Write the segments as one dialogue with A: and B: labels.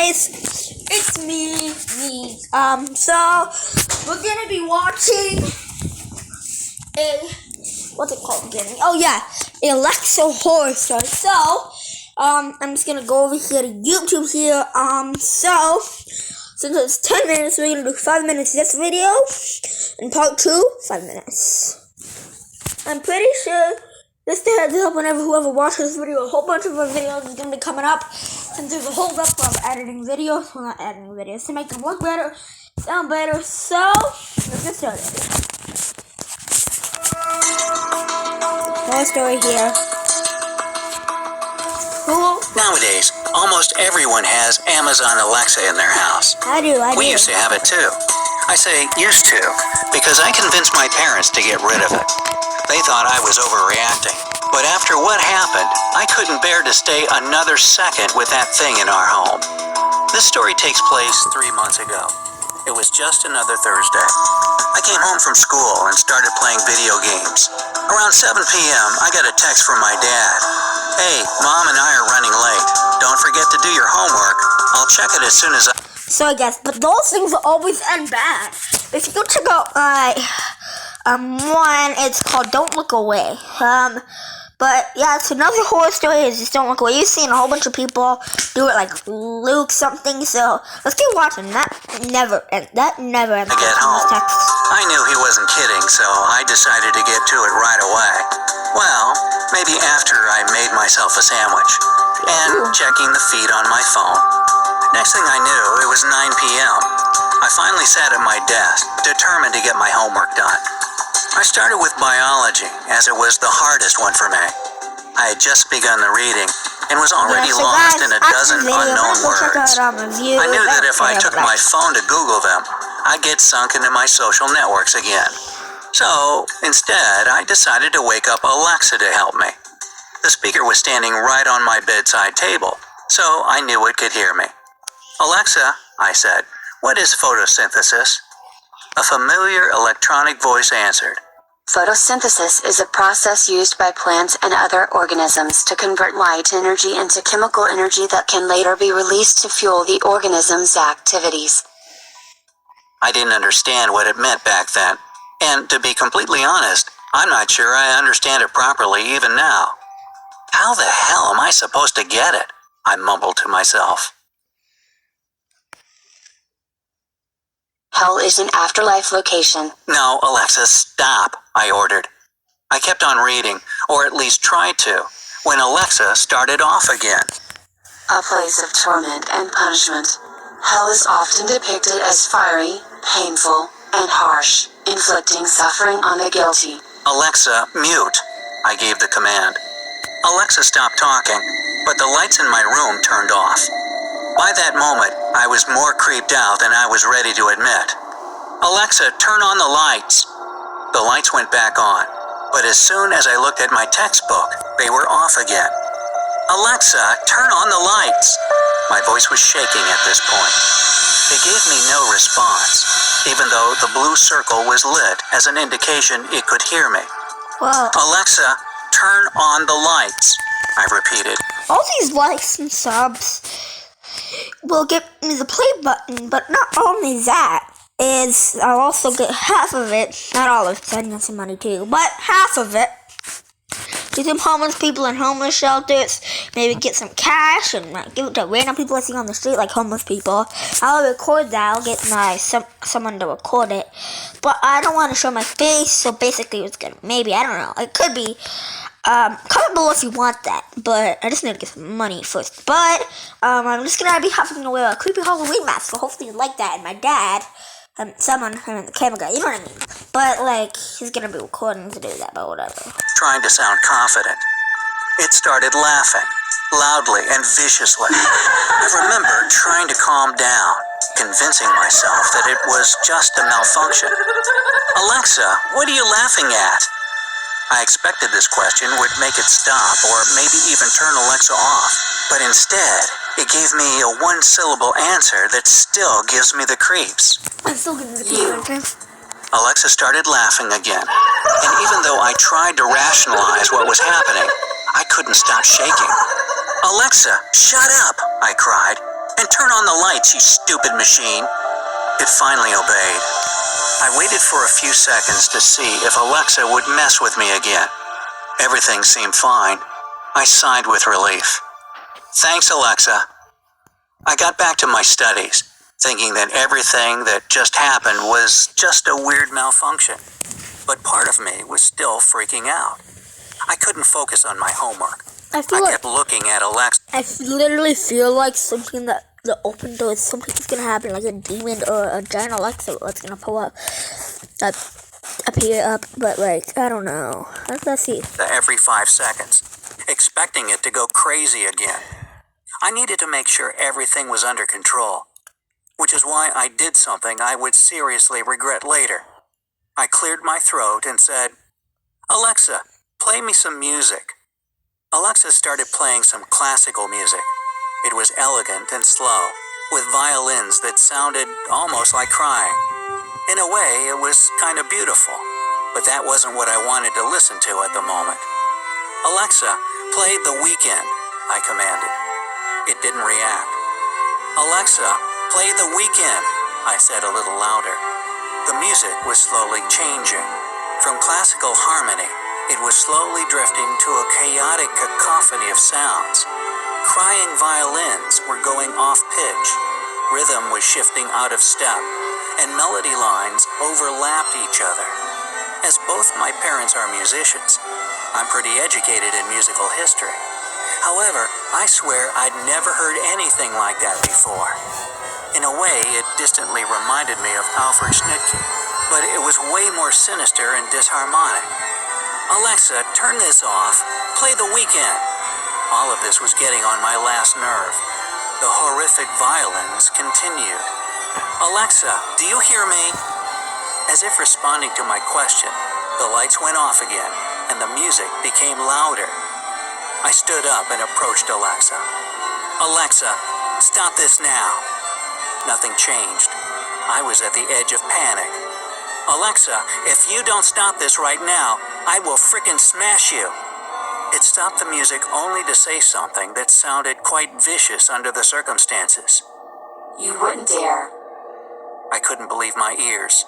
A: guys, it's me. So we're gonna be watching what's it called again? Oh yeah, Alexa Horror Story. So I'm just gonna go over here to YouTube here. So since it's 10 minutes, we're gonna do 5 minutes this video, and part 2, 5 minutes. I'm pretty sure, just a heads up, whoever watches this video, a whole bunch of our videos is going to be coming up, since there's a hold up of editing videos, well, not editing videos, to make them look better, sound better. So let's get started. Horror story here. Cool.
B: Nowadays, almost everyone has Amazon Alexa in their house.
A: I do.
B: We used to have it too. I say used to, because I convinced my parents to get rid of it. They thought I was overreacting. But after what happened, I couldn't bear to stay another second with that thing in our home. This story takes place 3 months ago. It was just another Thursday. I came home from school and started playing video games. Around 7 p.m., I got a text from my dad. "Hey, Mom and I are running late. Don't forget to do your homework. I'll check it as soon as I..."
A: So I guess, but those things will always end bad. If you go check out one, it's called Don't Look Away. But yeah, it's another horror story is Just Don't Look Away. You've seen a whole bunch of people do it, like Luke something, so let's keep watching. That never ends.
B: I get home. I knew he wasn't kidding, so I decided to get to it right away. Well, maybe after I made myself a sandwich and checking the feed on my phone. Next thing I knew, it was 9 p.m. I finally sat at my desk, determined to get my homework done. I started with biology, as it was the hardest one for me. I had just begun the reading and was already lost in a dozen unknown words. I knew that if I took my phone to Google them, I'd get sunk into my social networks again. So, instead, I decided to wake up Alexa to help me. The speaker was standing right on my bedside table, so I knew it could hear me. "Alexa," I said, "what is photosynthesis?" A familiar electronic voice answered.
C: Photosynthesis is a process used by plants and other organisms to convert light energy into chemical energy that can later be released to fuel the organism's activities.
B: I didn't understand what it meant back then, and to be completely honest, I'm not sure I understand it properly even now. How the hell am I supposed to get it? I mumbled to myself.
C: Hell is an afterlife location.
B: "No, Alexa, stop," I ordered. I kept on reading, or at least tried to, when Alexa started off again.
C: A place of torment and punishment. Hell is often depicted as fiery, painful, and harsh, inflicting suffering on the guilty.
B: "Alexa, mute," I gave the command. Alexa stopped talking, but the lights in my room turned off. By that moment, I was more creeped out than I was ready to admit. "Alexa, turn on the lights." The lights went back on, but as soon as I looked at my textbook, they were off again. "Alexa, turn on the lights." My voice was shaking at this point. It gave me no response, even though the blue circle was lit as an indication it could hear me.
A: Well,
B: "Alexa, turn on the lights," I repeated.
A: all these likes and subs will get me the play button, but not only that, is I'll also get half of it, not all of it, I need some money too, but half of it, to some homeless people in homeless shelters, maybe get some cash and give it to random people I see on the street, like homeless people. I'll record that, I'll get someone to record it, but I don't want to show my face, so basically it's gonna, maybe, I don't know, it could be. Comment below if you want that, but I just need to get some money first. But, I'm just gonna be having to wear a creepy Halloween mask, so hopefully you like that. And my dad, the camera guy, you know what I mean. But, like, he's gonna be recording to do that, but whatever.
B: Trying to sound confident. It started laughing, loudly and viciously. I remember trying to calm down, convincing myself that it was just a malfunction. "Alexa, what are you laughing at?" I expected this question would make it stop or maybe even turn Alexa off, but instead, it gave me a one-syllable answer that still gives me the creeps.
A: I'm still getting the creeps.
B: Alexa started laughing again, and even though I tried to rationalize what was happening, I couldn't stop shaking. "Alexa, shut up," I cried. And turn on the lights, you stupid machine. It finally obeyed. I waited for a few seconds to see if Alexa would mess with me again. Everything seemed fine. I sighed with relief. Thanks, Alexa. I got back to my studies, thinking that everything that just happened was just a weird malfunction. But part of me was still freaking out. I couldn't focus on my homework.
A: I
B: I kept looking at Alexa.
A: I literally feel like something that the open door, something's gonna happen, like a demon or a giant Alexa that's gonna pull up, appear up, but like, I don't know. Let's see.
B: Every 5 seconds, expecting it to go crazy again. I needed to make sure everything was under control, which is why I did something I would seriously regret later. I cleared my throat and said, Alexa, play me some music. Alexa started playing some classical music. It was elegant and slow, with violins that sounded almost like crying. In a way, it was kind of beautiful, but that wasn't what I wanted to listen to at the moment. Alexa, play The Weeknd, I commanded. It didn't react. Alexa, play The Weeknd, I said a little louder. The music was slowly changing. From classical harmony, it was slowly drifting to a chaotic cacophony of sounds. Crying violins were going off pitch. Rhythm was shifting out of step, and melody lines overlapped each other. As both my parents are musicians, I'm pretty educated in musical history. However, I swear I'd never heard anything like that before. In a way, it distantly reminded me of Alfred Schnittke, but it was way more sinister and disharmonic. Alexa, turn this off. Play The Weeknd. All of this was getting on my last nerve. The horrific violins continued. Alexa, do you hear me? As if responding to my question, the lights went off again, and the music became louder. I stood up and approached Alexa. Alexa, stop this now. Nothing changed. I was at the edge of panic. Alexa, if you don't stop this right now, I will frickin' smash you. It stopped the music only to say something that sounded quite vicious under the circumstances.
C: You wouldn't dare.
B: I couldn't believe my ears.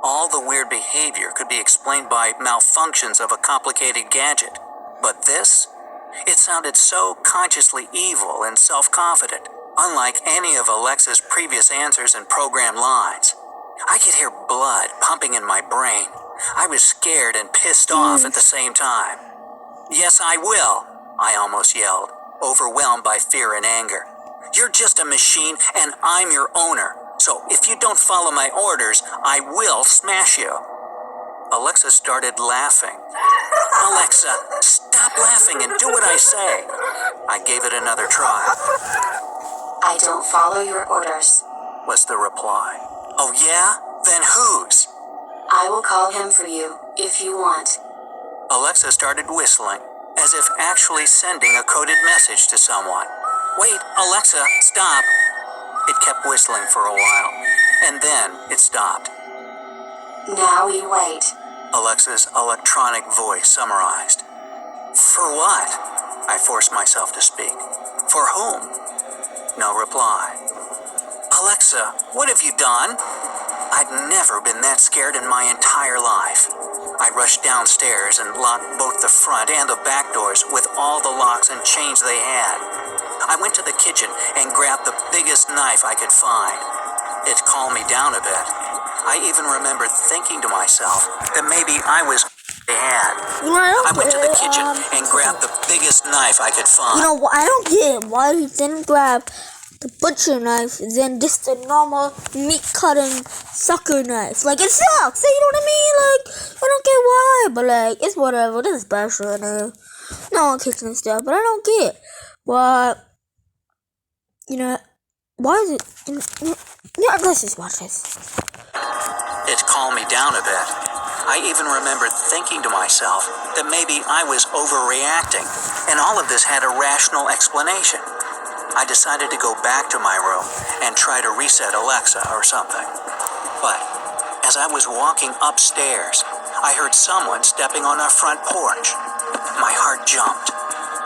B: All the weird behavior could be explained by malfunctions of a complicated gadget. But this? It sounded so consciously evil and self-confident, unlike any of Alexa's previous answers and program lines. I could hear blood pumping in my brain. I was scared and pissed off at the same time. Yes, I will, I almost yelled, overwhelmed by fear and anger. You're just a machine and I'm your owner. So if you don't follow my orders, I will smash you. Alexa started laughing. Alexa, stop laughing and do what I say. I gave it another try.
C: I don't follow your orders.
B: Was the reply. Oh yeah? Then whose?
C: I will call him for you, if you want.
B: Alexa started whistling, as if actually sending a coded message to someone. Wait, Alexa, stop. It kept whistling for a while, and then it stopped.
C: Now we wait.
B: Alexa's electronic voice summarized. For what? I forced myself to speak. For whom? No reply. Alexa, what have you done? I'd never been that scared in my entire life. I rushed downstairs and locked both the front and the back doors with all the locks and chains they had. I went to the kitchen and grabbed the biggest knife I could find. It calmed me down a bit. I even remembered thinking to myself that maybe I was bad. I went to the kitchen and grabbed the biggest knife I could find.
A: You know, I don't get why he didn't grab the butcher knife than just a normal meat cutting sucker knife. Like, it sucks, you know what I mean? Like, I don't get why, but like, it's whatever. This is special, no kitchen and stuff, but I don't get why. You know, why is it? Yeah, let's just watch this.
B: It calmed me down a bit. I even remembered thinking to myself that maybe I was overreacting, and all of this had a rational explanation. I decided to go back to my room and try to reset Alexa or something. But as I was walking upstairs, I heard someone stepping on our front porch. My heart jumped.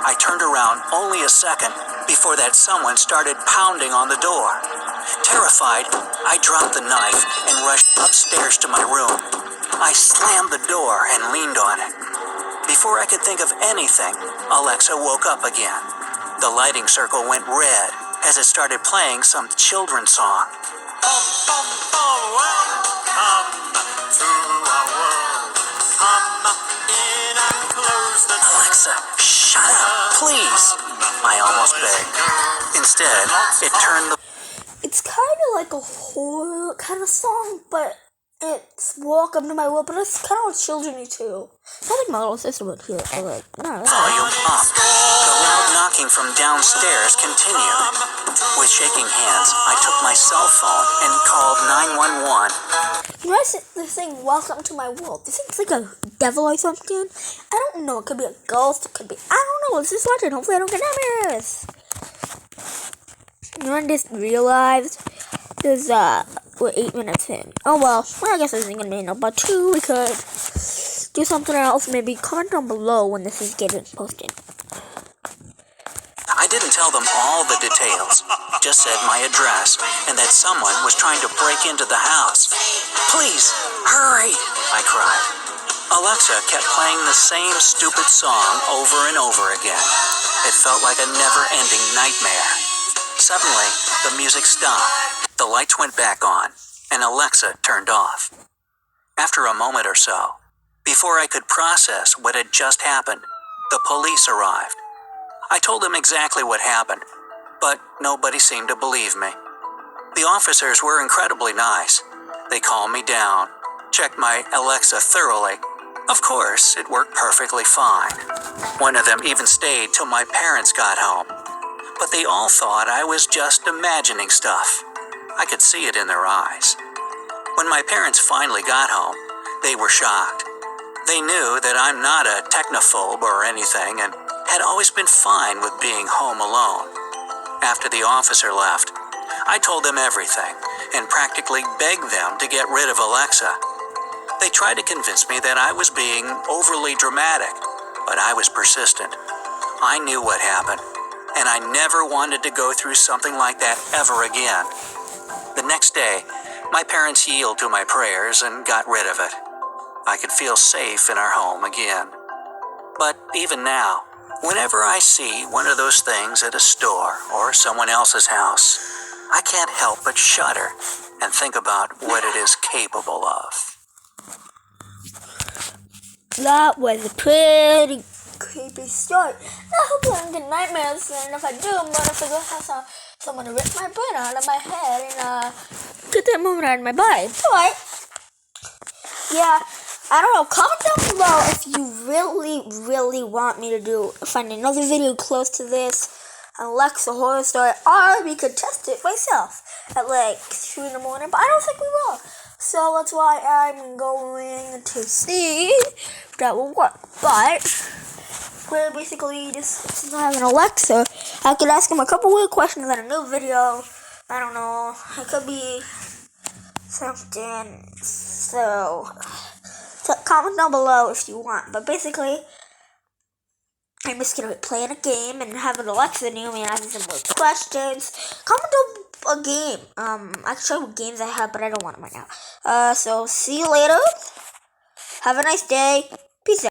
B: I turned around only a second before that someone started pounding on the door. Terrified, I dropped the knife and rushed upstairs to my room. I slammed the door and leaned on it. Before I could think of anything, Alexa woke up again. The lighting circle went red as it started playing some children's song.
D: Bum, bum, bum, welcome to our world. Come in and close the door.
B: Alexa, shut up, please, I almost begged. Instead, it turned the
A: It's kind of like a horror kind of song, but it's Welcome to My World, but it's kind of children-y too. I think my little sister would hear it, but like, no.
B: volume up. The loud knocking from downstairs continued. With shaking hands, I took my cell phone and called 911.
A: You guys saying Welcome to My World. Do you think it's like a devil or something? I don't know. It could be a ghost. It could be, I don't know. Let's just watch it. Hopefully I don't get nightmares. You know, I just realized there's, we're 8 minutes in. Oh well, I guess this isn't gonna be enough, but 2, we could do something else. Maybe comment down below when this is getting posted.
B: I didn't tell them all the details, just said my address and that someone was trying to break into the house. Please, hurry, I cried. Alexa kept playing the same stupid song over and over again. It felt like a never-ending nightmare. Suddenly, the music stopped, the lights went back on, and Alexa turned off. After a moment or so, before I could process what had just happened, the police arrived. I told them exactly what happened, but nobody seemed to believe me. The officers were incredibly nice. They calmed me down, checked my Alexa thoroughly. Of course, it worked perfectly fine. One of them even stayed till my parents got home. But they all thought I was just imagining stuff. I could see it in their eyes. When my parents finally got home, they were shocked. They knew that I'm not a technophobe or anything and had always been fine with being home alone. After the officer left, I told them everything and practically begged them to get rid of Alexa. They tried to convince me that I was being overly dramatic, but I was persistent. I knew what happened, and I never wanted to go through something like that ever again. The next day, my parents yielded to my prayers and got rid of it. I could feel safe in our home again. But even now, whenever I see one of those things at a store or someone else's house, I can't help but shudder and think about what it is capable of.
A: That was a pretty creepy story. Now, hopefully I don't get nightmares, and if I do, I'm gonna figure out how someone to rip my brain out of my head and get that moment out of my body. Alright. Yeah, I don't know. Comment down below if you really want me to find another video close to this Alexa horror story, or we could test it myself at like 2 in the morning, but I don't think we will. So that's why I'm going to see if that will work. But we're basically just, since I have an Alexa, I could ask him a couple weird questions in a new video. I don't know. It could be something. So comment down below if you want. But basically, I'm just gonna be playing a game and have an Alexa near me and asking some more questions. Comment down a game. I can show you what games I have, but I don't want them right now. So see you later. Have a nice day. Peace out.